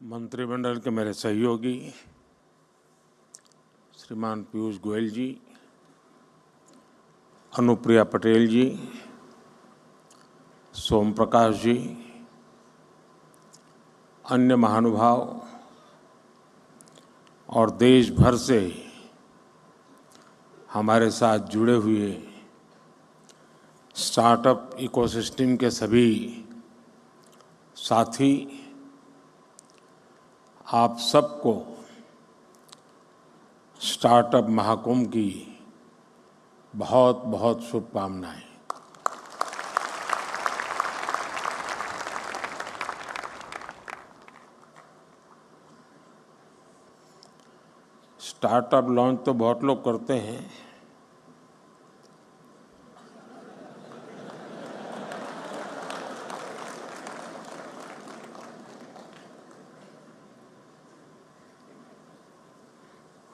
मंत्रिमंडल के मेरे सहयोगी श्रीमान पीयूष गोयल जी, अनुप्रिया पटेल जी, सोम प्रकाश जी, अन्य महानुभाव और देश भर से हमारे साथ जुड़े हुए स्टार्टअप इकोसिस्टम के सभी साथी, आप सबको स्टार्टअप महाकुंभ की बहुत बहुत शुभकामनाएं। स्टार्टअप लॉन्च तो बहुत लोग करते हैं,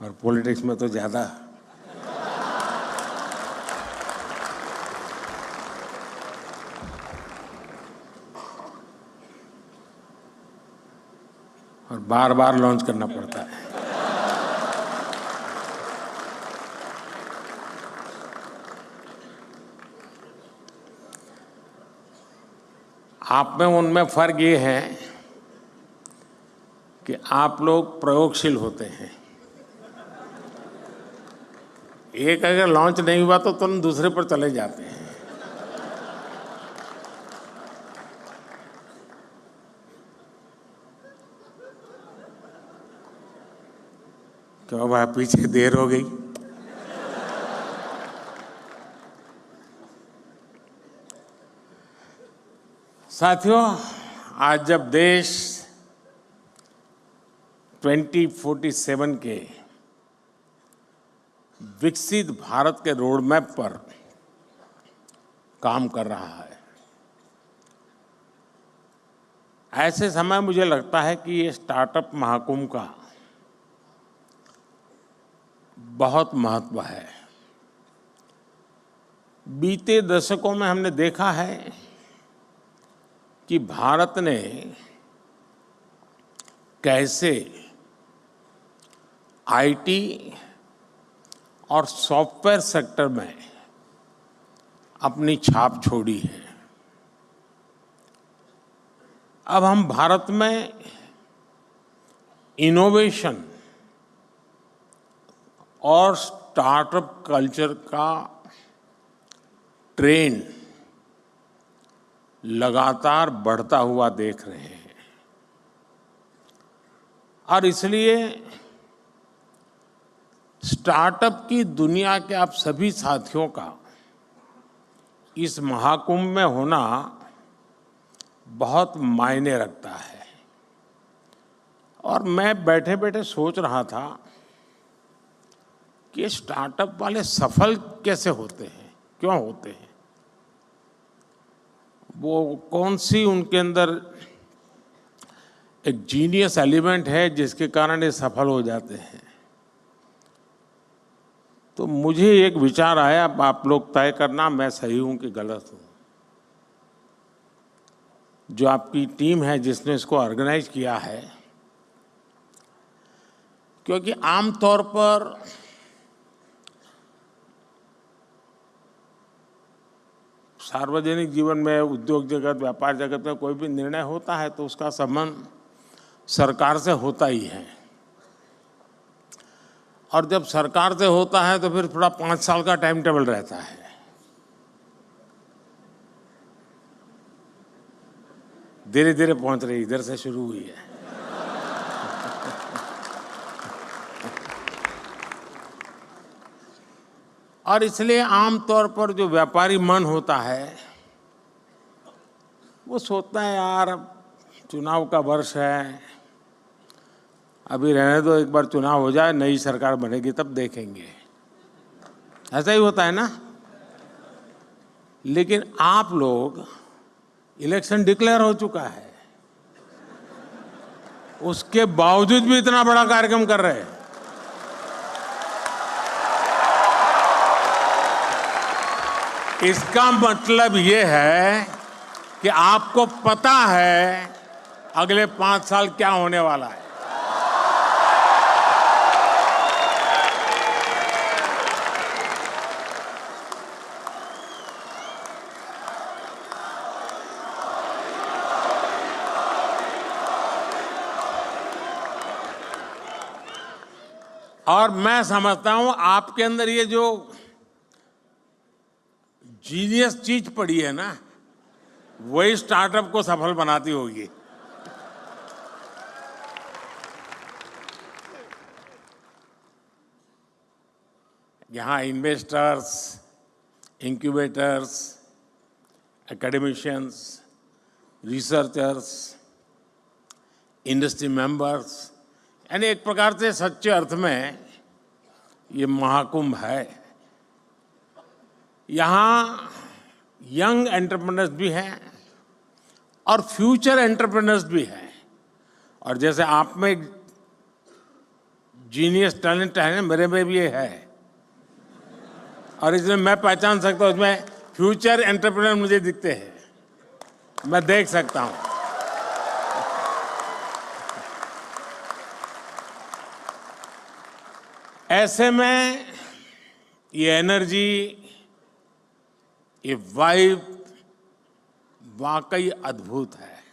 और पॉलिटिक्स में तो ज़्यादा। और बार बार लॉन्च करना पड़ता है। आप में उनमें फर्क ये है कि आप लोग प्रयोगशील होते हैं। एक अगर लॉन्च नहीं हुआ तो तुरंत दूसरे पर चले जाते हैं। क्यों भाई, पीछे देर हो गई? साथियों, आज जब देश 2047 के विकसित भारत के रोड मैप पर काम कर रहा है, ऐसे समय मुझे लगता है कि ये स्टार्टअप महाकुंभ का बहुत महत्व है। बीते दशकों में हमने देखा है कि भारत ने कैसे आईटी और सॉफ्टवेयर सेक्टर में अपनी छाप छोड़ी है। अब हम भारत में इनोवेशन और स्टार्टअप कल्चर का ट्रेंड लगातार बढ़ता हुआ देख रहे हैं, और इसलिए स्टार्टअप की दुनिया के आप सभी साथियों का इस महाकुंभ में होना बहुत मायने रखता है। और मैं बैठे बैठे सोच रहा था कि स्टार्टअप वाले सफल कैसे होते हैं, क्यों होते हैं, वो कौन सी उनके अंदर एक जीनियस एलिमेंट है जिसके कारण ये सफल हो जाते हैं। तो मुझे एक विचार आया, आप लोग तय करना मैं सही हूं कि गलत हूं। जो आपकी टीम है जिसने इसको ऑर्गेनाइज किया है, क्योंकि आमतौर पर सार्वजनिक जीवन में, उद्योग जगत, व्यापार जगत में कोई भी निर्णय होता है तो उसका संबंध सरकार से होता ही है। और जब सरकार से होता है तो फिर थोड़ा 5 साल का टाइम टेबल रहता है। धीरे धीरे पहुंच रही, इधर से शुरू हुई है। और इसलिए आमतौर पर जो व्यापारी मन होता है वो सोचता है, यार अब चुनाव का वर्ष है, अभी रहने दो, एक बार चुनाव हो जाए, नई सरकार बनेगी तब देखेंगे। ऐसा ही होता है ना। लेकिन आप लोग, इलेक्शन डिक्लेयर हो चुका है, उसके बावजूद भी इतना बड़ा कार्यक्रम कर रहे हैं। इसका मतलब ये है कि आपको पता है अगले 5 साल क्या होने वाला है। और मैं समझता हूं आपके अंदर ये जो जीनियस चीज पड़ी है ना, वही स्टार्टअप को सफल बनाती होगी। यहाँ investors, incubators, academicians, researchers, industry members, यानी एक प्रकार से सच्चे अर्थ में ये महाकुंभ है। यहाँ यंग एंटरप्रेन्योर्स भी हैं और फ्यूचर एंटरप्रेन्योर्स भी हैं। और जैसे आप में जीनियस टैलेंट है, मेरे में भी ये है, और इसमें मैं पहचान सकता हूँ, इसमें फ्यूचर एंटरप्रेन्योर मुझे दिखते हैं, मैं देख सकता हूँ। ऐसे में ये एनर्जी, ये वाइब वाकई अद्भुत है।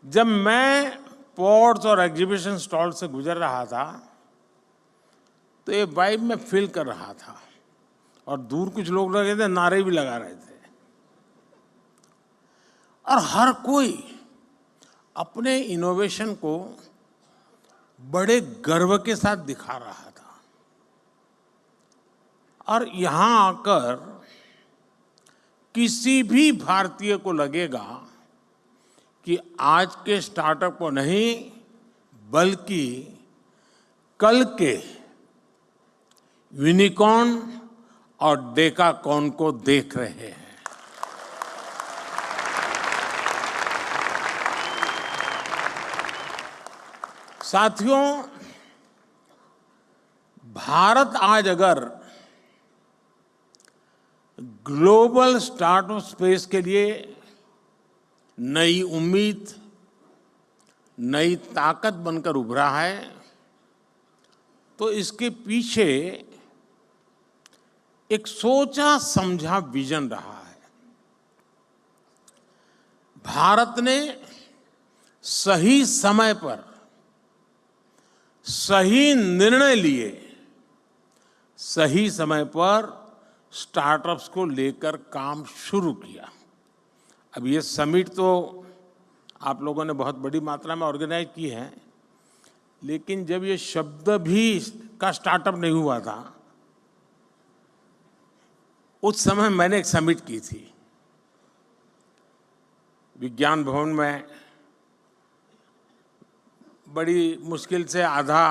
जब मैं पोर्ट्स और एग्जीबिशन स्टॉल से गुजर रहा था तो ये वाइब मैं फील कर रहा था, और दूर कुछ लोग लगे थे, नारे भी लगा रहे थे, और हर कोई अपने इनोवेशन को बड़े गर्व के साथ दिखा रहा था। और यहां आकर किसी भी भारतीय को लगेगा कि आज के स्टार्टअप को नहीं, बल्कि कल के यूनिकॉर्न और डेकाकॉर्न को देख रहे हैं। साथियों, भारत आज अगर ग्लोबल स्टार्टअप स्पेस के लिए नई उम्मीद, नई ताकत बनकर उभरा है, तो इसके पीछे एक सोचा समझा विजन रहा है। भारत ने सही समय पर सही निर्णय लिए, सही समय पर स्टार्टअप्स को लेकर काम शुरू किया। अब ये समिट तो आप लोगों ने बहुत बड़ी मात्रा में ऑर्गेनाइज की है, लेकिन जब ये शब्द भी का स्टार्टअप नहीं हुआ था, उस समय मैंने एक समिट की थी विज्ञान भवन में। बड़ी मुश्किल से आधा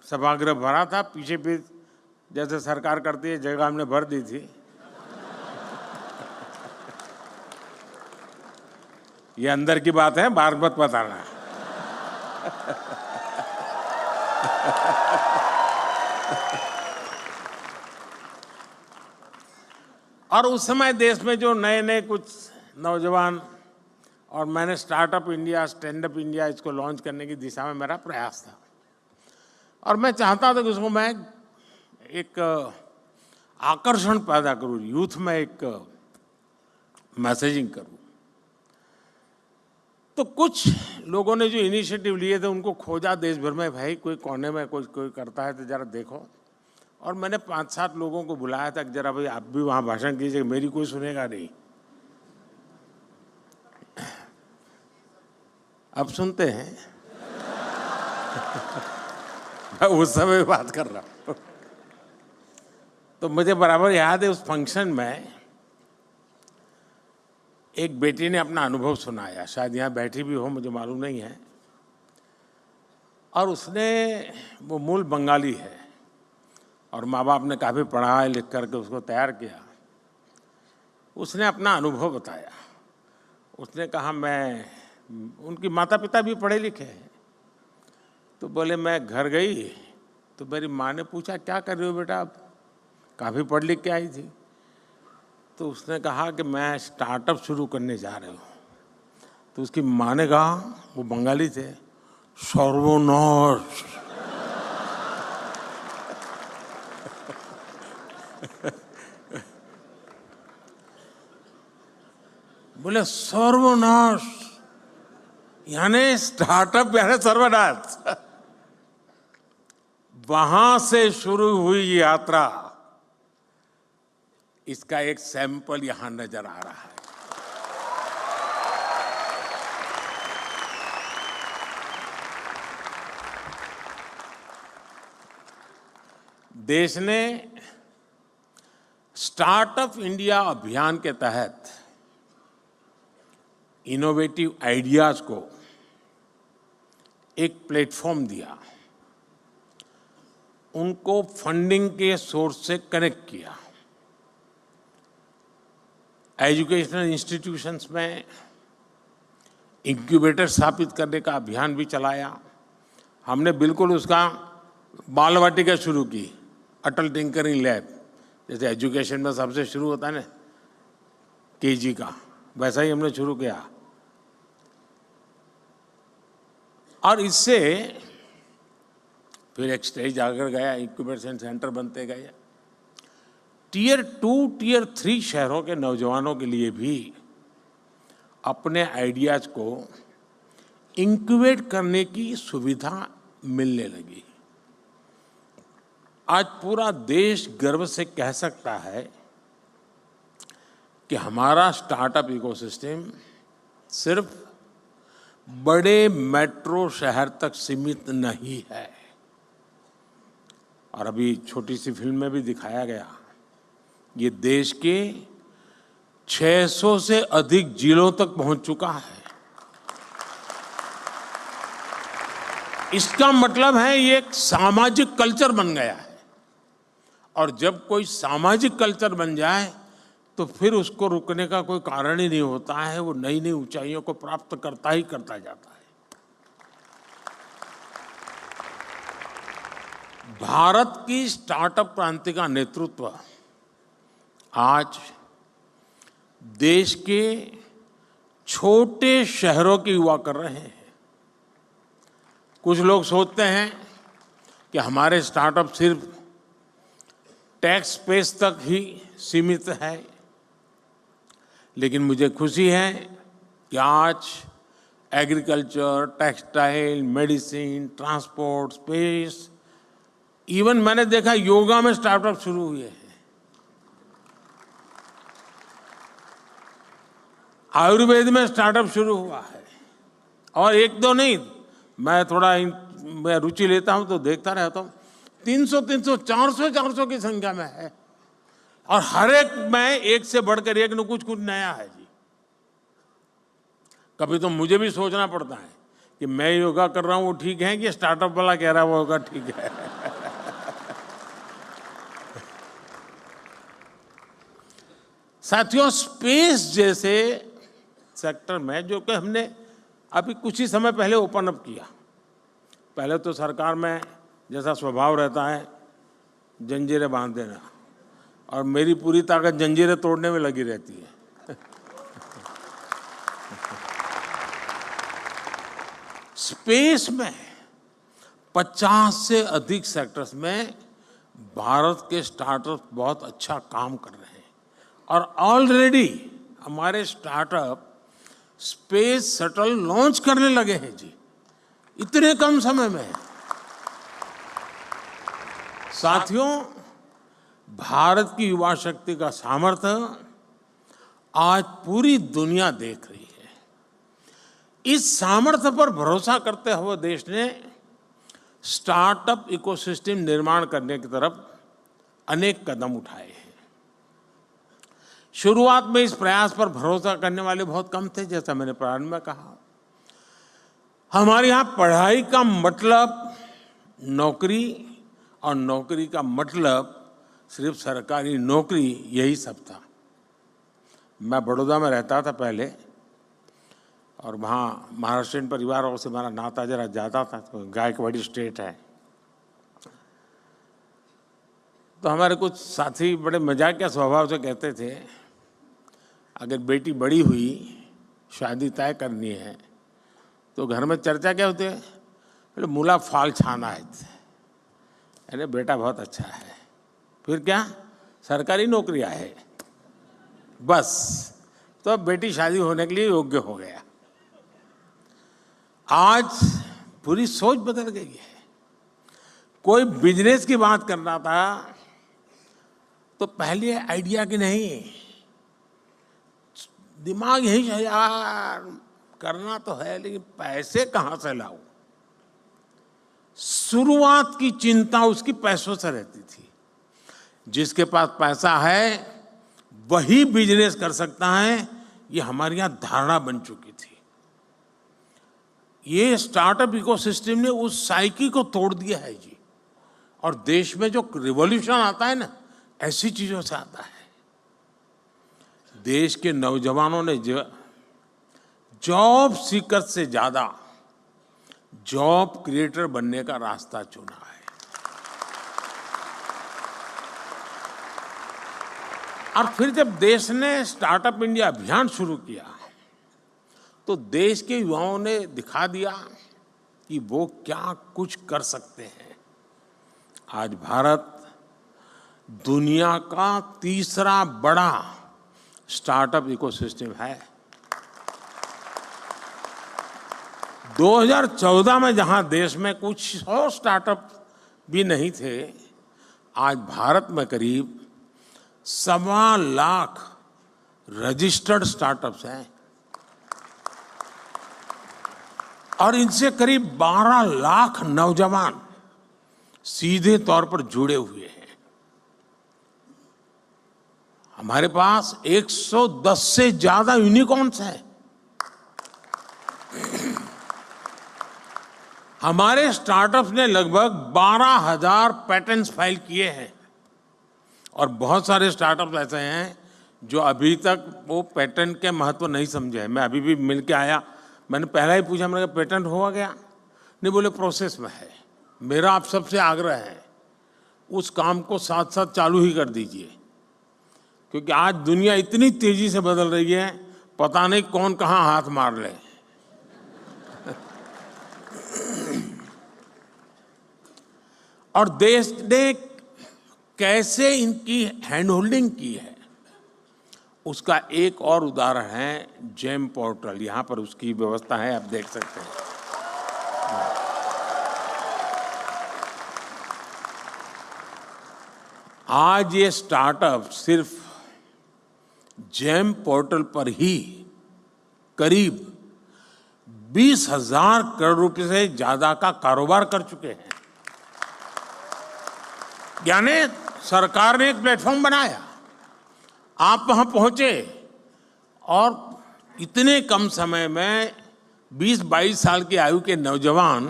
सभागृह भरा था, पीछे भी जैसे सरकार करती है जगह हमने भर दी थी। ये अंदर की बात है, बाहर मत बताना। और उस समय देश में जो नए नए कुछ नौजवान, और मैंने startup India, stand up India, इसको लॉन्च करने की दिशा में मेरा प्रयास था। और मैं चाहता था कि उसको मैं एक आकर्षण पैदा करूं, यूथ में एक मैसेजिंग करूं। तो कुछ लोगों ने जो इनिशिएटिव लिए थे उनको खोजा देश भर में, भाई कोई कोने में कोई करता है तो जरा देखो। और मैंने 5-7 लोगों को बुलाया था कि जरा भाई आप भी वहाँ भाषण कीजिए, मेरी कोई सुनेगा नहीं। अब सुनते हैं। मैं उस समय बात कर रहा हूँ। तो मुझे बराबर याद है, उस फंक्शन में एक बेटी ने अपना अनुभव सुनाया, शायद यहाँ बैठी भी हो, मुझे मालूम नहीं है। और उसने, वो मूल बंगाली है और माँ बाप ने काफ़ी पढ़ा लिख करके उसको तैयार किया। उसने अपना अनुभव बताया। उसने कहा, मैं, उनकी माता पिता भी पढ़े लिखे हैं, तो बोले मैं घर गई तो मेरी माँ ने पूछा क्या कर रही हो बेटा, आप काफ़ी पढ़ लिख के आई थी। तो उसने कहा कि मैं स्टार्टअप शुरू करने जा रही हूँ। तो उसकी माँ ने कहा, वो बंगाली थे, सर्वनाश। बोले सर्वनाश यानी स्टार्टअप यानी सर्वनाश। वहां से शुरू हुई यात्रा, इसका एक सैंपल यहां नजर आ रहा है। देश ने स्टार्टअप इंडिया अभियान के तहत इनोवेटिव आइडियाज को एक प्लेटफॉर्म दिया, उनको फंडिंग के सोर्स से कनेक्ट किया, एजुकेशनल इंस्टीट्यूशंस में इंक्यूबेटर स्थापित करने का अभियान भी चलाया। हमने बिल्कुल उसका बाल वाटिका शुरू की, अटल टिंकरिंग लैब, जैसे एजुकेशन में सबसे शुरू होता है ना केजी का, वैसा ही हमने शुरू किया। और इससे फिर एक स्टेज आकर गया, इंक्यूबेशन सेंटर बनते गए। टियर 2, टियर 3 शहरों के नौजवानों के लिए भी अपने आइडियाज को इंक्यूबेट करने की सुविधा मिलने लगी। आज पूरा देश गर्व से कह सकता है कि हमारा स्टार्टअप इकोसिस्टम सिर्फ बड़े मेट्रो शहर तक सीमित नहीं है। और अभी छोटी सी फिल्म में भी दिखाया गया, ये देश के 600 से अधिक जिलों तक पहुंच चुका है। इसका मतलब है ये एक सामाजिक कल्चर बन गया है, और जब कोई सामाजिक कल्चर बन जाए तो फिर उसको रुकने का कोई कारण ही नहीं होता है। वो नई नई ऊंचाइयों को प्राप्त करता ही करता जाता है। भारत की स्टार्टअप क्रांति का नेतृत्व आज देश के छोटे शहरों के युवा कर रहे हैं। कुछ लोग सोचते हैं कि हमारे स्टार्टअप सिर्फ टैक्स स्पेस तक ही सीमित है, लेकिन मुझे खुशी है कि आज agriculture, textile, medicine, transport, space, even मैंने देखा योगा में स्टार्टअप शुरू हुए हैं। आयुर्वेद में स्टार्टअप शुरू हुआ है, और एक दो नहीं, मैं थोड़ा मैं रुचि लेता हूं तो देखता रहता हूं। 300, 400 की संख्या में है, और हर एक में एक से बढ़कर एक न कुछ नया है जी। कभी तो मुझे भी सोचना पड़ता है कि मैं योगा कर रहा हूं वो ठीक है कि स्टार्टअप वाला कह रहा है वो योगा ठीक है। साथियों, स्पेस जैसे सेक्टर में जो कि हमने अभी कुछ ही समय पहले ओपन अप किया, पहले तो सरकार में जैसा स्वभाव रहता है जंजीरें बांध देना, और मेरी पूरी ताकत जंजीरें तोड़ने में लगी रहती है। स्पेस में 50 से अधिक सेक्टर्स में भारत के स्टार्टअप बहुत अच्छा काम कर रहे हैं, और ऑलरेडी हमारे स्टार्टअप स्पेस शटल लॉन्च करने लगे हैं जी, इतने कम समय में। साथियों, भारत की युवा शक्ति का सामर्थ्य आज पूरी दुनिया देख रही है। इस सामर्थ्य पर भरोसा करते हुए देश ने स्टार्टअप इकोसिस्टम निर्माण करने की तरफ अनेक कदम उठाए हैं। शुरुआत में इस प्रयास पर भरोसा करने वाले बहुत कम थे, जैसा मैंने प्रारंभ में कहा। हमारे यहाँ पढ़ाई का मतलब नौकरी, और नौकरी का मतलब सिर्फ सरकारी नौकरी, यही सब था। मैं बड़ौदा में रहता था पहले, और वहाँ महाराष्ट्रियन परिवारों से हमारा नाता जरा ज़्यादा था, तो गायकवाड़ी स्टेट है। तो हमारे कुछ साथी बड़े मजाकिया स्वभाव से कहते थे, अगर बेटी बड़ी हुई शादी तय करनी है तो घर में चर्चा क्या होती है? बोले मूला फाल छाना है। अरे बेटा बहुत अच्छा है, फिर क्या? सरकारी नौकरियां है बस, तो अब बेटी शादी होने के लिए योग्य हो गया। आज पूरी सोच बदल गई है। कोई बिजनेस की बात करना था तो पहले आइडिया की नहीं, दिमाग यही है यार, करना तो है लेकिन पैसे कहां से लाऊं। शुरुआत की चिंता उसकी पैसों से रहती थी। जिसके पास पैसा है वही बिजनेस कर सकता है, ये हमारी यहां धारणा बन चुकी थी। ये स्टार्टअप इकोसिस्टम ने उस साइकिल को तोड़ दिया है जी। और देश में जो रिवॉल्यूशन आता है ना, ऐसी चीजों से आता है। देश के नौजवानों ने जॉब सीकर से ज्यादा जॉब क्रिएटर बनने का रास्ता चुना है। और फिर जब देश ने स्टार्टअप इंडिया अभियान शुरू किया तो देश के युवाओं ने दिखा दिया कि वो क्या कुछ कर सकते हैं। आज भारत दुनिया का तीसरा बड़ा स्टार्टअप इकोसिस्टम है। 2014 में जहां देश में कुछ 100 स्टार्टअप भी नहीं थे, आज भारत में करीब 1.25 लाख रजिस्टर्ड स्टार्टअप्स हैं और इनसे करीब 12 लाख नौजवान सीधे तौर पर जुड़े हुए हैं। हमारे पास 110 से ज्यादा यूनिकॉर्न्स हैं। हमारे स्टार्टअप्स ने लगभग 12,000 पैटेंट्स फाइल किए हैं और बहुत सारे स्टार्टअप्स ऐसे हैं जो अभी तक वो पेटेंट के महत्व नहीं समझे हैं। मैं अभी भी मिल के आया, मैंने पहला ही पूछा, मैंने कहा पेटेंट हुआ गया? नहीं, बोले प्रोसेस में है। मेरा आप सबसे आग्रह है उस काम को साथ साथ चालू ही कर दीजिए, क्योंकि आज दुनिया इतनी तेजी से बदल रही है, पता नहीं कौन कहां हाथ मार ले। और देश ने कैसे इनकी हैंड होल्डिंग की है उसका एक और उदाहरण है जेम पोर्टल। यहां पर उसकी व्यवस्था है, आप देख सकते हैं। आज ये स्टार्टअप सिर्फ जेम पोर्टल पर ही करीब 20,000 करोड़ रुपए से ज्यादा का कारोबार कर चुके हैं। यानी सरकार ने एक प्लेटफॉर्म बनाया, आप वहां पहुंचे और इतने कम समय में 20-22 साल की आयु के नौजवान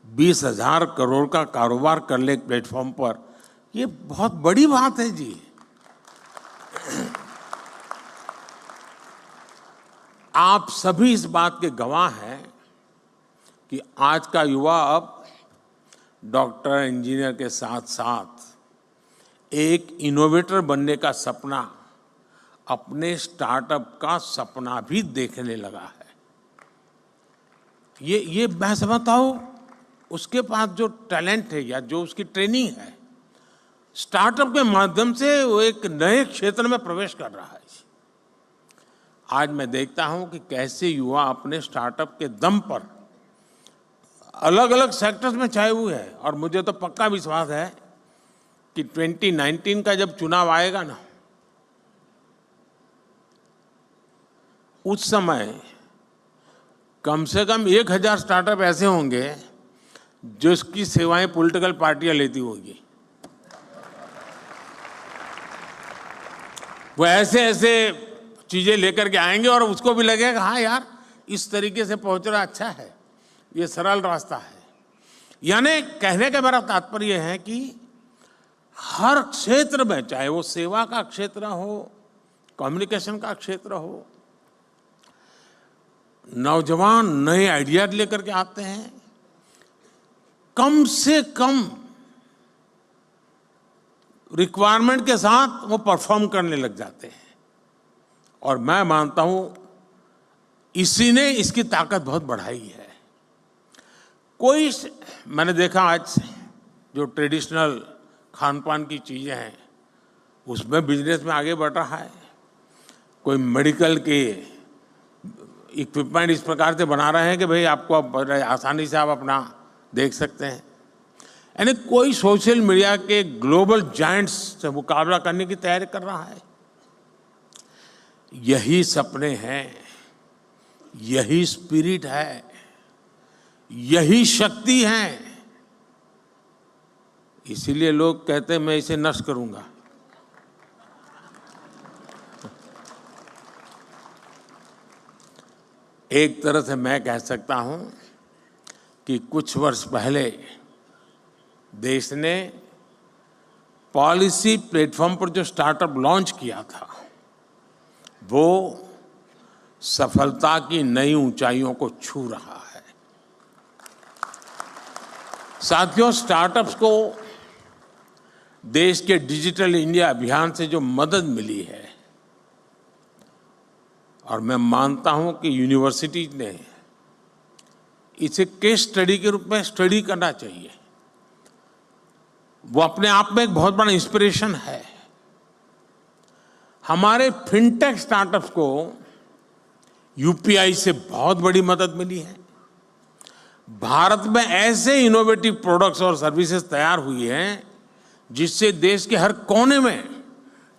20,000 करोड़ का कारोबार कर ले एक प्लेटफॉर्म पर, ये बहुत बड़ी बात है जी। आप सभी इस बात के गवाह हैं कि आज का युवा अब डॉक्टर, इंजीनियर के साथ साथ एक इनोवेटर बनने का सपना, अपने स्टार्टअप का सपना भी देखने लगा है। ये मैं समझता हूं उसके पास जो टैलेंट है या जो उसकी ट्रेनिंग है, स्टार्टअप के माध्यम से वो एक नए क्षेत्र में प्रवेश कर रहा है। आज मैं देखता हूं कि कैसे युवा अपने स्टार्टअप के दम पर अलग अलग सेक्टर्स में छाए हुए हैं। और मुझे तो पक्का विश्वास है कि 2019 का जब चुनाव आएगा ना, उस समय कम से कम 1,000 स्टार्टअप ऐसे होंगे जो इसकी सेवाएं पॉलिटिकल पार्टियां लेती होगी। वो ऐसे ऐसे चीजें लेकर के आएंगे और उसको भी लगेगा हाँ यार, इस तरीके से पहुंच रहा अच्छा है, ये सरल रास्ता है। यानी कहने का मेरा तात्पर्य है कि हर क्षेत्र में, चाहे वो सेवा का क्षेत्र हो, कम्युनिकेशन का क्षेत्र हो, नौजवान नए आइडिया लेकर के आते हैं। कम से कम रिक्वायरमेंट के साथ वो परफॉर्म करने लग जाते हैं। और मैं मानता हूं इसी ने इसकी ताकत बहुत बढ़ाई है। कोई, मैंने देखा आज जो ट्रेडिशनल खान पान की चीज़ें हैं उसमें बिजनेस में आगे बढ़ रहा है। कोई मेडिकल के इक्विपमेंट इस प्रकार से बना रहे हैं कि भाई आपको आसानी से आप अपना देख सकते हैं। यानी कोई सोशल मीडिया के ग्लोबल जायंट्स से मुकाबला करने की तैयारी कर रहा है। यही सपने हैं, यही स्पिरिट है, यही शक्ति है। इसीलिए लोग कहते हैं मैं इसे नष्ट करूंगा। एक तरह से मैं कह सकता हूं कि कुछ वर्ष पहले देश ने पॉलिसी प्लेटफॉर्म पर जो स्टार्टअप लॉन्च किया था वो सफलता की नई ऊंचाइयों को छू रहा है। साथियों, स्टार्टअप्स को देश के डिजिटल इंडिया अभियान से जो मदद मिली है, और मैं मानता हूं कि यूनिवर्सिटीज ने इसे केस स्टडी के रूप में स्टडी करना चाहिए। वो अपने आप में एक बहुत बड़ा इंस्पिरेशन है। हमारे फिनटेक स्टार्टअप्स को यूपीआई से बहुत बड़ी मदद मिली है। भारत में ऐसे इनोवेटिव प्रोडक्ट्स और सर्विसेज तैयार हुई हैं जिससे देश के हर कोने में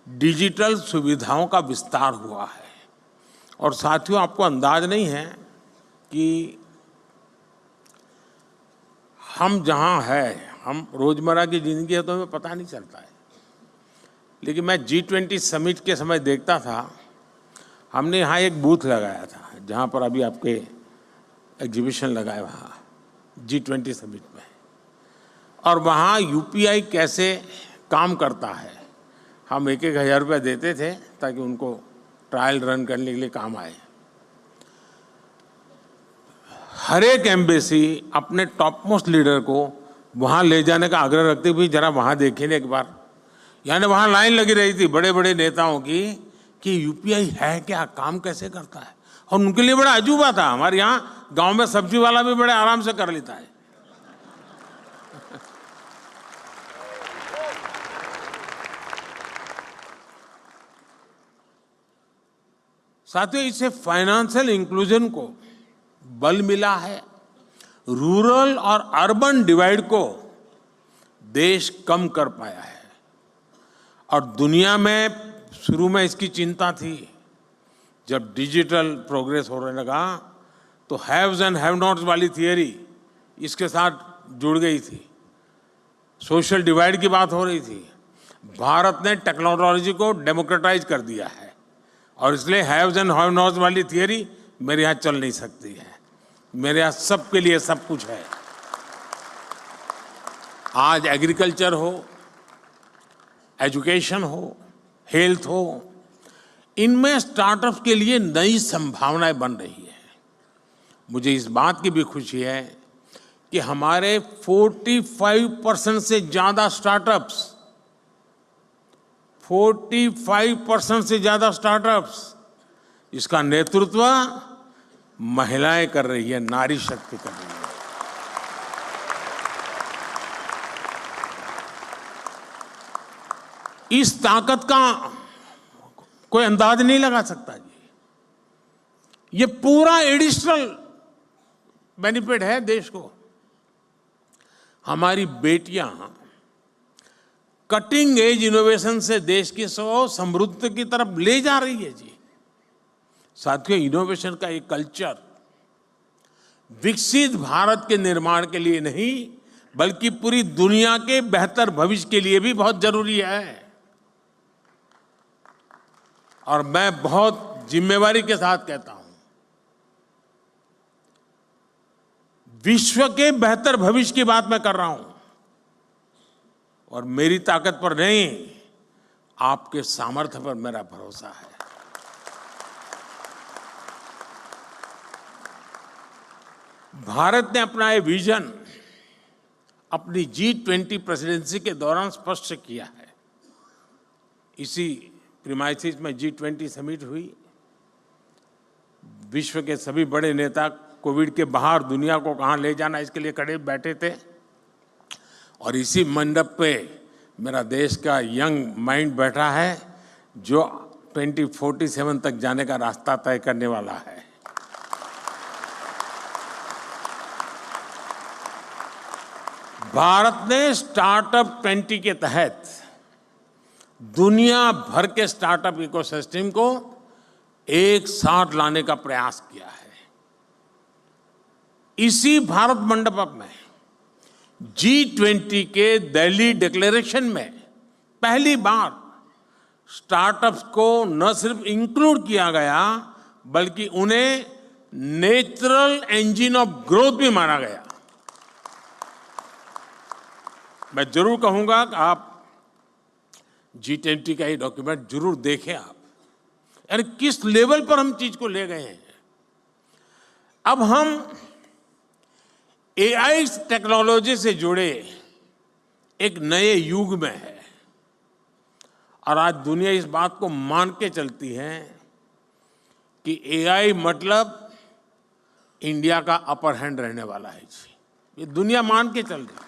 डिजिटल सुविधाओं का विस्तार हुआ है। और साथियों, आपको अंदाज नहीं है कि हम जहां हैं, हम रोजमर्रा की जिंदगी है तो हमें पता नहीं चलता है, लेकिन मैं G20 समिट के समय देखता था, हमने यहाँ एक बूथ लगाया था जहाँ पर अभी आपके एग्जीबिशन लगाए वहाँ G20 समिट में, और वहाँ यूपीआई कैसे काम करता है हम 1,000 रुपये देते थे ताकि उनको ट्रायल रन करने के लिए काम आए। हर एक एम्बेसी अपने टॉप मोस्ट लीडर को वहाँ ले जाने का आग्रह रखते हुए जरा वहाँ देखिए एक बार। यानी वहाँ लाइन लगी रही थी बड़े बड़े नेताओं की कि यूपीआई है क्या, काम कैसे करता है, और उनके लिए बड़ा अजूबा था। हमारे यहाँ गांव में सब्जी वाला भी बड़े आराम से कर लेता है। साथियों, इससे फाइनेंशियल इंक्लूजन को बल मिला है। रूरल और अर्बन डिवाइड को देश कम कर पाया है। और दुनिया में शुरू में इसकी चिंता थी। जब डिजिटल प्रोग्रेस होने लगा तो हैव्स एंड हैव नॉट्स वाली थियरी इसके साथ जुड़ गई थी। सोशल डिवाइड की बात हो रही थी। भारत ने टेक्नोलॉजी को डेमोक्रेटाइज कर दिया है और इसलिए हैव्स एंड हैव नॉट्स वाली थियरी मेरे यहाँ चल नहीं सकती है। मेरे यहाँ सबके लिए सब कुछ है। आज एग्रीकल्चर हो, एजुकेशन हो, हेल्थ हो, इनमें स्टार्टअप्स के लिए नई संभावनाएं बन रही है। मुझे इस बात की भी खुशी है कि हमारे 45% से ज्यादा स्टार्टअप्स 45% से ज्यादा स्टार्टअप्स इसका नेतृत्व महिलाएं कर रही है, नारी शक्ति कर रही है। इस ताकत का कोई अंदाज नहीं लगा सकता जी। ये पूरा एडिशनल बेनिफिट है देश को। हमारी बेटियां कटिंग एज इनोवेशन से देश की समृद्धि की तरफ ले जा रही है जी। साथियों, इनोवेशन का एक कल्चर विकसित भारत के निर्माण के लिए नहीं बल्कि पूरी दुनिया के बेहतर भविष्य के लिए भी बहुत जरूरी है। और मैं बहुत जिम्मेवारी के साथ कहता हूं, विश्व के बेहतर भविष्य की बात मैं कर रहा हूं। और मेरी ताकत पर नहीं, आपके सामर्थ्य पर मेरा भरोसा है। भारत ने अपना ये विजन अपनी G20 प्रेसिडेंसी के दौरान स्पष्ट किया है। इसी प्रीमाइसिस में G20 समिट हुई। विश्व के सभी बड़े नेता कोविड के बाहर दुनिया को कहाँ ले जाना इसके लिए खड़े बैठे थे, और इसी मंडप पे मेरा देश का यंग माइंड बैठा है जो 2047 तक जाने का रास्ता तय करने वाला है। भारत ने स्टार्टअप 20 के तहत दुनिया भर के स्टार्टअप इकोसिस्टम को एक साथ लाने का प्रयास किया है। इसी भारत मंडप में G20 के दिल्ली डिक्लेरेशन में पहली बार स्टार्टअप्स को न सिर्फ इंक्लूड किया गया बल्कि उन्हें नेचुरल इंजन ऑफ ग्रोथ भी माना गया। मैं जरूर कहूंगा कि आप G20 का ये डॉक्यूमेंट जरूर देखें आप, यानी किस लेवल पर हम चीज को ले गए हैं। अब हम AI टेक्नोलॉजी से जुड़े एक नए युग में है और आज दुनिया इस बात को मान के चलती है कि AI मतलब इंडिया का अपर हैंड रहने वाला है जी, ये दुनिया मान के चल रही है।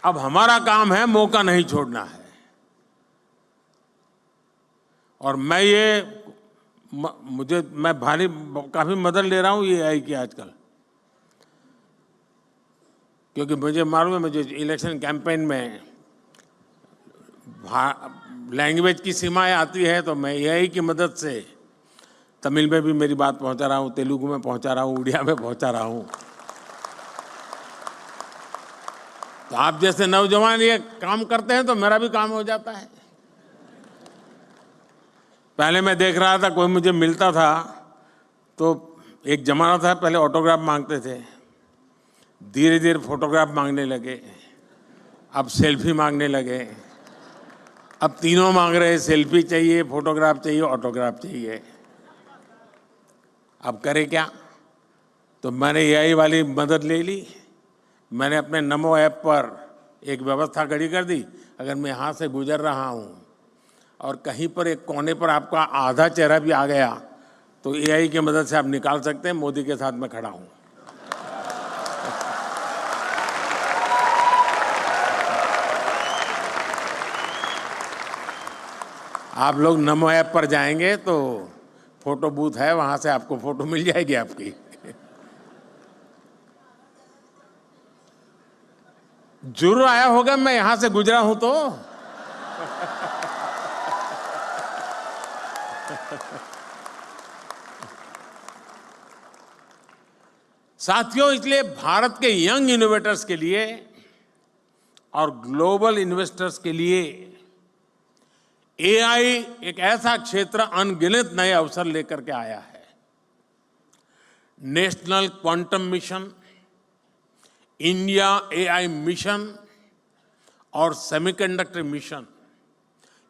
अब हमारा काम है मौका नहीं छोड़ना है, और मैं काफी मदद ले रहा हूं ये AI की आजकल, क्योंकि मुझे मालूम है मुझे इलेक्शन कैंपेन में लैंग्वेज की सीमाएं आती है, तो मैं AI की मदद से तमिल में भी मेरी बात पहुंचा रहा हूं, तेलुगु में पहुंचा रहा हूं, उड़िया में पहुंचा रहा हूं। तो आप जैसे नौजवान ये काम करते हैं तो मेरा भी काम हो जाता है। पहले मैं देख रहा था कोई मुझे मिलता था तो एक जमाना था पहले ऑटोग्राफ मांगते थे, धीरे धीरे फोटोग्राफ मांगने लगे, अब सेल्फी मांगने लगे, अब तीनों मांग रहे, सेल्फी चाहिए, फोटोग्राफ चाहिए, ऑटोग्राफ चाहिए। अब करें क्या? तो मैंने AI वाली मदद ले ली। मैंने अपने नमो ऐप पर एक व्यवस्था खड़ी कर दी, अगर मैं यहाँ से गुजर रहा हूँ और कहीं पर एक कोने पर आपका आधा चेहरा भी आ गया तो AI की मदद से आप निकाल सकते हैं मोदी के साथ मैं खड़ा हूँ। आप लोग नमो ऐप पर जाएंगे तो फोटो बूथ है, वहां से आपको फोटो मिल जाएगी आपकी। जरूर आया होगा, मैं यहां से गुजरा हूं तो। साथियों, इसलिए भारत के यंग इनोवेटर्स के लिए और ग्लोबल इन्वेस्टर्स के लिए AI एक ऐसा क्षेत्र अनगिनत नए अवसर लेकर के आया है। National quantum mission, India AI mission और सेमीकंडक्टर मिशन,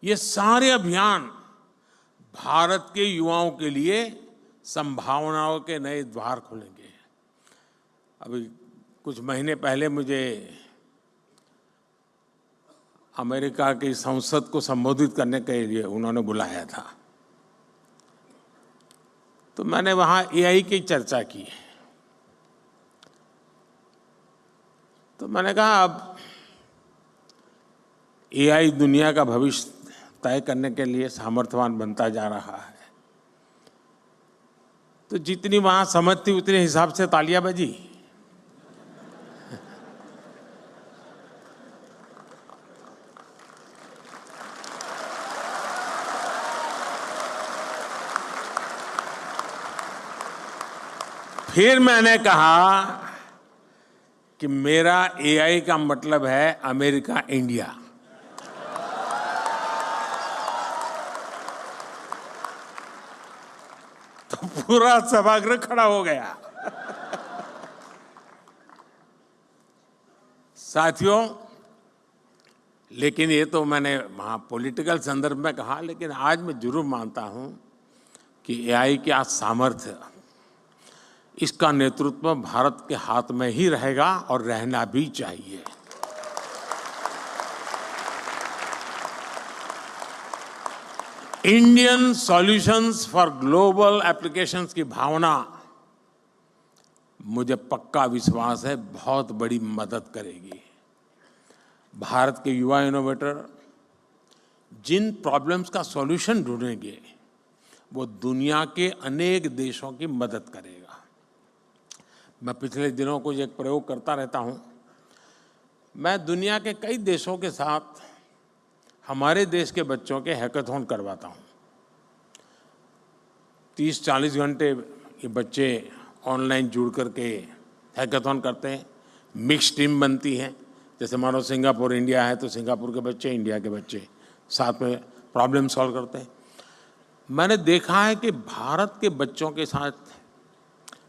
ये सारे अभियान भारत के युवाओं के लिए संभावनाओं के नए द्वार खोलेंगे। अभी कुछ महीने पहले मुझे अमेरिका की संसद को संबोधित करने के लिए उन्होंने बुलाया था, तो मैंने वहां AI की चर्चा की। तो मैंने कहा अब AI दुनिया का भविष्य तय करने के लिए सामर्थ्यवान बनता जा रहा है, तो जितनी वहां समझ थी उतने हिसाब से तालियां बजी। फिर मैंने कहा कि मेरा AI का मतलब है अमेरिका इंडिया। तो पूरा सभागृह खड़ा हो गया। साथियों, लेकिन ये तो मैंने वहां पॉलिटिकल संदर्भ में कहा, लेकिन आज मैं जरूर मानता हूं कि AI का सामर्थ्य, इसका नेतृत्व भारत के हाथ में ही रहेगा और रहना भी चाहिए। Indian solutions for global applications की भावना मुझे पक्का विश्वास है बहुत बड़ी मदद करेगी। भारत के युवा इनोवेटर जिन प्रॉब्लम्स का सॉल्यूशन ढूंढेंगे वो दुनिया के अनेक देशों की मदद करेगा। मैं पिछले दिनों को एक प्रयोग करता रहता हूं। मैं दुनिया के कई देशों के साथ हमारे देश के बच्चों के हैकाथॉन करवाता हूं। 30-40 घंटे ये बच्चे ऑनलाइन जुड़ करके हैकाथॉन करते हैं। मिक्स टीम बनती है। जैसे मानो सिंगापुर इंडिया है तो सिंगापुर के बच्चे इंडिया के बच्चे साथ में प्रॉब्लम सॉल्व करते हैं। मैंने देखा है कि भारत के बच्चों के साथ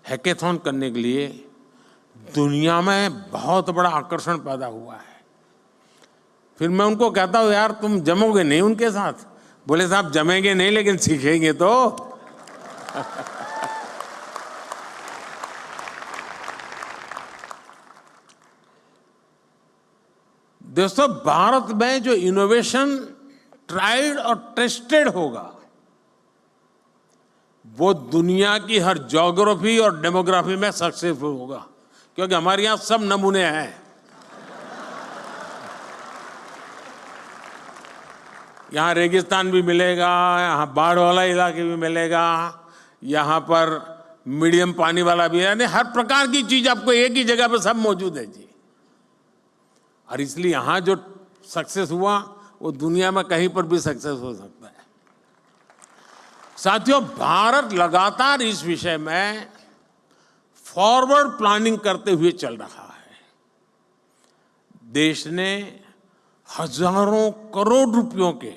हैकाथॉन करने के लिए दुनिया में बहुत बड़ा आकर्षण पैदा हुआ है। फिर मैं उनको कहता हूँ यार तुम जमोगे नहीं उनके साथ? बोले साहब जमेंगे नहीं लेकिन सीखेंगे तो। दोस्तों, भारत में जो इनोवेशन ट्राइड और टेस्टेड होगा वो दुनिया की हर ज्योग्राफी और डेमोग्राफी में सक्सेसफुल होगा, क्योंकि हमारे यहां सब नमूने हैं। यहाँ रेगिस्तान भी मिलेगा, यहाँ बाढ़ वाला इलाके भी मिलेगा, यहाँ पर मीडियम पानी वाला भी है, यानी हर प्रकार की चीज आपको एक ही जगह पर सब मौजूद है जी। और इसलिए यहाँ जो सक्सेस हुआ वो दुनिया में कहीं पर भी सक्सेस हो सकता है। साथियों, भारत लगातार इस विषय में फॉरवर्ड प्लानिंग करते हुए चल रहा है। देश ने हजारों करोड़ रुपयों के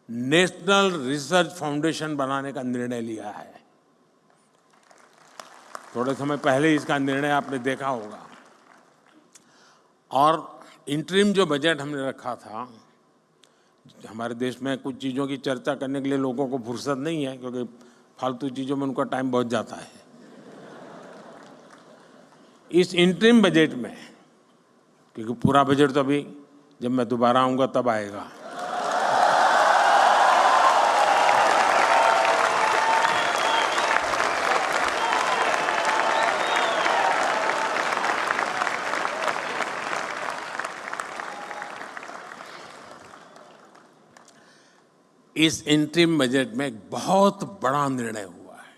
नेशनल रिसर्च फाउंडेशन बनाने का निर्णय लिया है। थोड़े समय पहले इसका निर्णय आपने देखा होगा। और इंटरिम जो बजट हमने रखा था, हमारे देश में कुछ चीज़ों की चर्चा करने के लिए लोगों को फुर्सत नहीं है, क्योंकि फालतू चीज़ों में उनका टाइम बहुत जाता है। इस इंटरिम बजट में, क्योंकि पूरा बजट तो अभी जब मैं दोबारा आऊँगा तब आएगा, इस इंटरिम बजट में एक बहुत बड़ा निर्णय हुआ है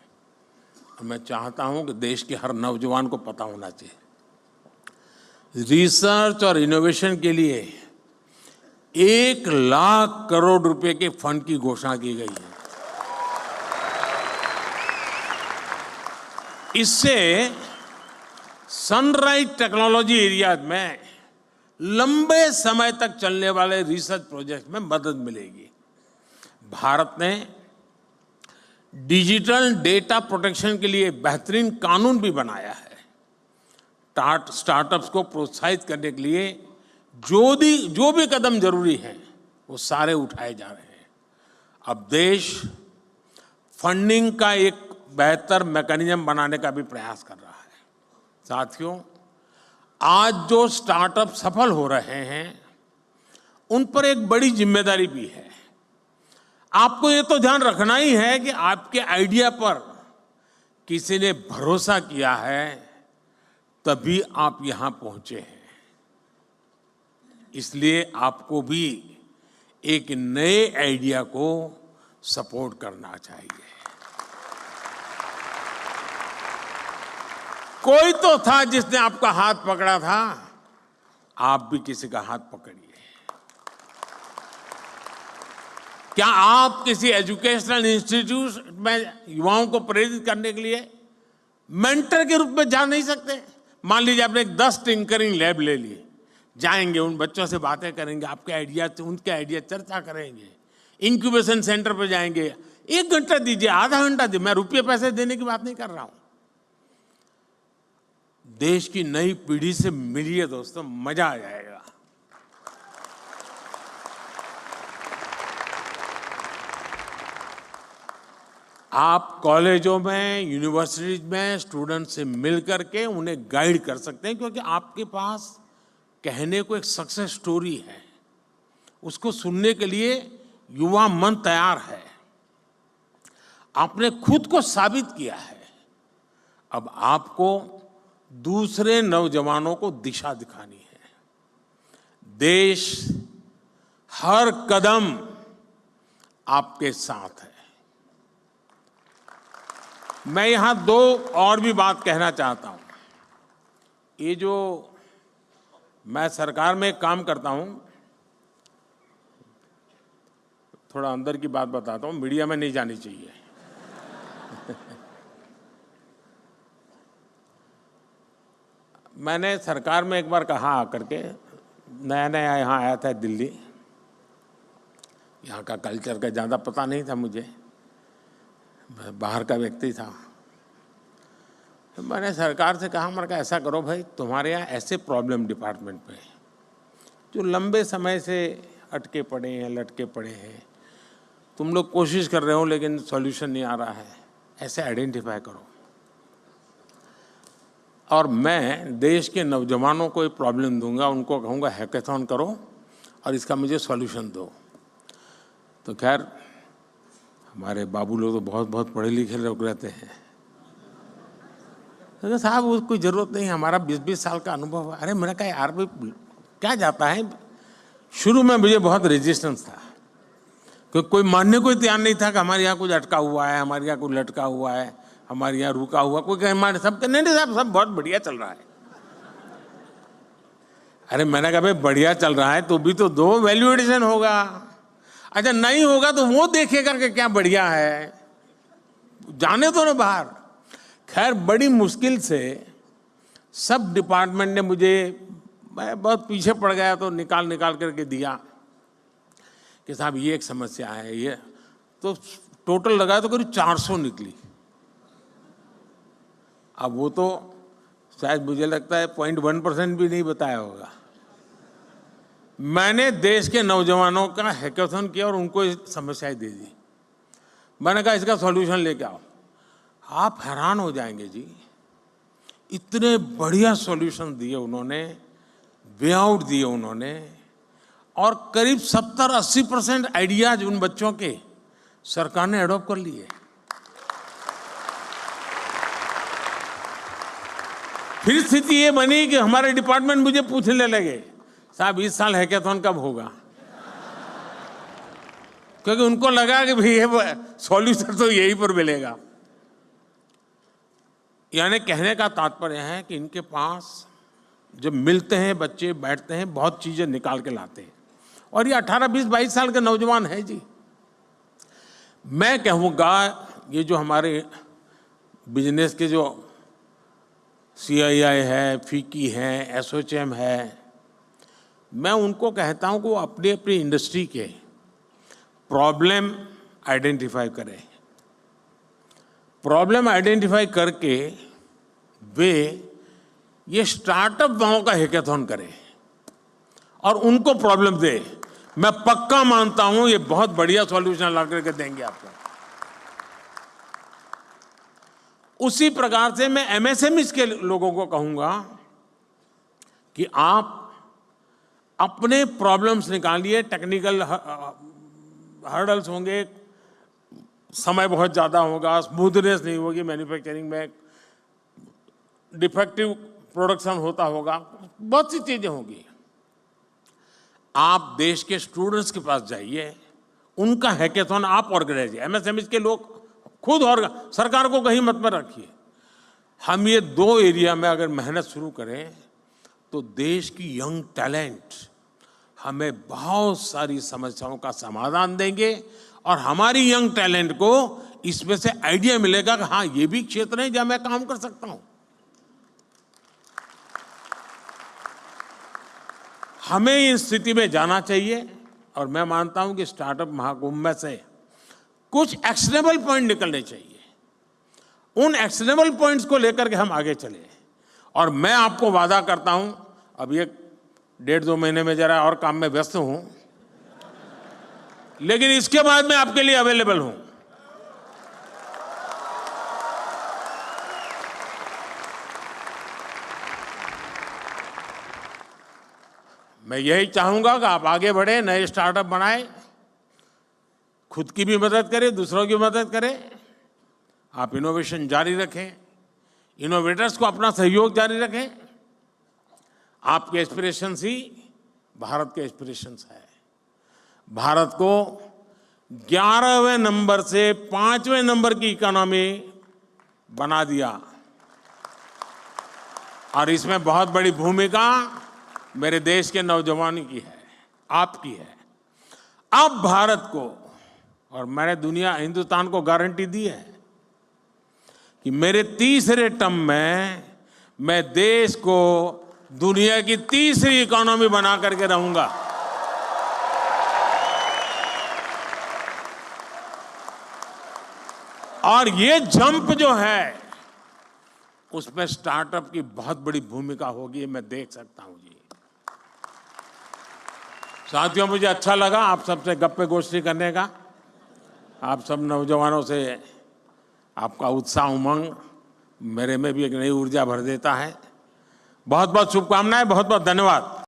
और मैं चाहता हूं कि देश के हर नौजवान को पता होना चाहिए। रिसर्च और इनोवेशन के लिए 1 लाख करोड़ रुपए के फंड की घोषणा की गई है। इससे सनराइज टेक्नोलॉजी एरिया में लंबे समय तक चलने वाले रिसर्च प्रोजेक्ट में मदद मिलेगी। भारत ने डिजिटल डेटा प्रोटेक्शन के लिए बेहतरीन कानून भी बनाया है। स्टार्टअप्स को प्रोत्साहित करने के लिए जो भी कदम जरूरी हैं वो सारे उठाए जा रहे हैं। अब देश फंडिंग का एक बेहतर मैकेनिज्म बनाने का भी प्रयास कर रहा है। साथियों, आज जो स्टार्टअप सफल हो रहे हैं उन पर एक बड़ी जिम्मेदारी भी है। आपको ये तो ध्यान रखना ही है कि आपके आइडिया पर किसी ने भरोसा किया है, तभी आप यहां पहुंचे हैं। इसलिए आपको भी एक नए आइडिया को सपोर्ट करना चाहिए। कोई तो था जिसने आपका हाथ पकड़ा था, आप भी किसी का हाथ पकड़िए। क्या आप किसी एजुकेशनल इंस्टीट्यूट में युवाओं को प्रेरित करने के लिए मेंटर के रूप में जा नहीं सकते? मान लीजिए आपने 10 टिंकरिंग लैब ले लिए, जाएंगे उन बच्चों से बातें करेंगे, आपके आइडिया उनके आइडिया चर्चा करेंगे, इंक्यूबेशन सेंटर पर जाएंगे। 1 घंटा दीजिए, आधा घंटा दीजिए, मैं रुपये पैसे देने की बात नहीं कर रहा हूं। देश की नई पीढ़ी से मिलिए दोस्तों, मजा आ जाएगा। आप कॉलेजों में, यूनिवर्सिटीज में स्टूडेंट से मिल करके उन्हें गाइड कर सकते हैं, क्योंकि आपके पास कहने को एक सक्सेस स्टोरी है। उसको सुनने के लिए युवा मन तैयार है, आपने खुद को साबित किया है। अब आपको दूसरे नौजवानों को दिशा दिखानी है। देश हर कदम आपके साथ है। मैं यहां दो और भी बात कहना चाहता हूं। ये जो मैं सरकार में काम करता हूं, थोड़ा अंदर की बात बताता हूं, मीडिया में नहीं जानी चाहिए। मैंने सरकार में एक बार कहा आकर के, नया नया यहाँ आया था दिल्ली, यहाँ का कल्चर का ज़्यादा पता नहीं था मुझे, बाहर का व्यक्ति था। तो मैंने सरकार से कहा, मैंने कहा ऐसा करो भाई, तुम्हारे यहाँ ऐसे प्रॉब्लम डिपार्टमेंट में जो लंबे समय से अटके पड़े हैं, लटके पड़े हैं, तुम लोग कोशिश कर रहे हो लेकिन सॉल्यूशन नहीं आ रहा है, ऐसे आइडेंटिफाई करो और मैं देश के नौजवानों को एक प्रॉब्लम दूंगा, उनको कहूँगा हैकेथॉन करो और इसका मुझे सॉल्यूशन दो। तो खैर हमारे बाबू लोग तो बहुत बहुत पढ़े लिखे लोग रहते हैं। तो साहब उसकी कोई ज़रूरत नहीं, हमारा 20-20 साल का अनुभव है। अरे मैंने कहा यार भाई क्या जाता है। शुरू में मुझे बहुत रेजिस्टेंस था, क्योंकि कोई मानने को तैयार नहीं था कि हमारे यहाँ कुछ अटका हुआ है, हमारे यहाँ कुछ लटका हुआ है, हमारे यहाँ रुका हुआ। कोई कहे हमारे सब नहीं साहब सब बहुत बढ़िया चल रहा है। अरे मैंने कहा भाई बढ़िया चल रहा है तो भी तो दो, वैल्यू एडिशन होगा। अच्छा नहीं होगा तो वो देखेगा कि क्या बढ़िया है, जाने दो ना बाहर। खैर बड़ी मुश्किल से सब डिपार्टमेंट ने मुझे, मैं बहुत पीछे पड़ गया तो निकाल करके दिया कि साहब ये एक समस्या है, ये तो टोटल लगाया तो करीब 400 निकली। अब वो तो शायद मुझे लगता है 0.1% भी नहीं बताया होगा। मैंने देश के नौजवानों का हैकेथॉन किया और उनको समस्याएं दे दी। मैंने कहा इसका सॉल्यूशन लेके आओ। आप हैरान हो जाएंगे जी, इतने बढ़िया सॉल्यूशन दिए उन्होंने, वे आउट दिए उन्होंने, और करीब 70-80% आइडियाज उन बच्चों के सरकार ने अडॉप्ट कर लिए। फिर स्थिति ये बनी कि हमारे डिपार्टमेंट मुझे पूछने लगे, साहब इस साल हैकेथॉन कब होगा, क्योंकि उनको लगा कि भाई ये सॉल्यूशन तो यहीं पर मिलेगा। यानी कहने का तात्पर्य है कि इनके पास जब मिलते हैं बच्चे, बैठते हैं, बहुत चीजें निकाल के लाते हैं। और ये 18, 20, 22 साल के नौजवान है जी। मैं कहूँगा ये जो हमारे बिजनेस के जो CII है, फीकी है, एसोचैम है, मैं उनको कहता हूँ कि वो अपनी अपनी इंडस्ट्री के प्रॉब्लम आइडेंटिफाई करें। प्रॉब्लम आइडेंटिफाई करके वे ये स्टार्टअप वालों का हैकेथॉन करें और उनको प्रॉब्लम दे। मैं पक्का मानता हूं ये बहुत बढ़िया सॉल्यूशन ला करके देंगे आपको। उसी प्रकार से मैं MSMEs के लोगों को कहूंगा कि आप अपने प्रॉब्लम्स निकालिए। टेक्निकल हर्डल्स होंगे, समय बहुत ज़्यादा होगा, स्मूथनेस नहीं होगी मैन्युफैक्चरिंग में, डिफेक्टिव प्रोडक्शन होता होगा, बहुत सी चीज़ें होंगी। आप देश के स्टूडेंट्स के पास जाइए, उनका हैकेथॉन आप ऑर्गेनाइज, MSMEs के लोग खुद, और सरकार को कहीं मत में रखिए। हम ये 2 एरिया में अगर मेहनत शुरू करें तो देश की यंग टैलेंट हमें बहुत सारी समस्याओं का समाधान देंगे और हमारी यंग टैलेंट को इसमें से आइडिया मिलेगा कि हाँ ये भी क्षेत्र है जहां मैं काम कर सकता हूं। हमें इस स्थिति में जाना चाहिए और मैं मानता हूं कि स्टार्टअप महाकुंभ में से कुछ एक्शनेबल पॉइंट निकलने चाहिए। उन एक्शनेबल पॉइंट्स को लेकर के हम आगे चले। और मैं आपको वादा करता हूं, अब ये 1.5-2 महीने में जरा और काम में व्यस्त हूं, लेकिन इसके बाद मैं आपके लिए अवेलेबल हूं। मैं यही चाहूंगा कि आप आगे बढ़े, नए स्टार्टअप बनाएं खुद की भी मदद करें, दूसरों की मदद करें। आप इनोवेशन जारी रखें, इनोवेटर्स को अपना सहयोग जारी रखें। आपके एस्पिरेशंस ही भारत के एस्पिरेशंस है। भारत को 11वें नंबर से 5वें नंबर की इकोनॉमी बना दिया, और इसमें बहुत बड़ी भूमिका मेरे देश के नौजवानों की है, आपकी है। अब भारत को, और मैंने हिंदुस्तान को गारंटी दी है कि मेरे तीसरे टर्म में मैं देश को दुनिया की तीसरी इकोनॉमी बना करके रहूंगा। और ये जंप जो है उसमें स्टार्टअप की बहुत बड़ी भूमिका होगी, मैं देख सकता हूं जी। साथियों, मुझे अच्छा लगा आप सबसे गप्पे गोष्ठी करने का। आप सब नौजवानों से आपका उत्साह, उमंग मेरे में भी एक नई ऊर्जा भर देता है। बहुत बहुत शुभकामनाएं, बहुत बहुत धन्यवाद।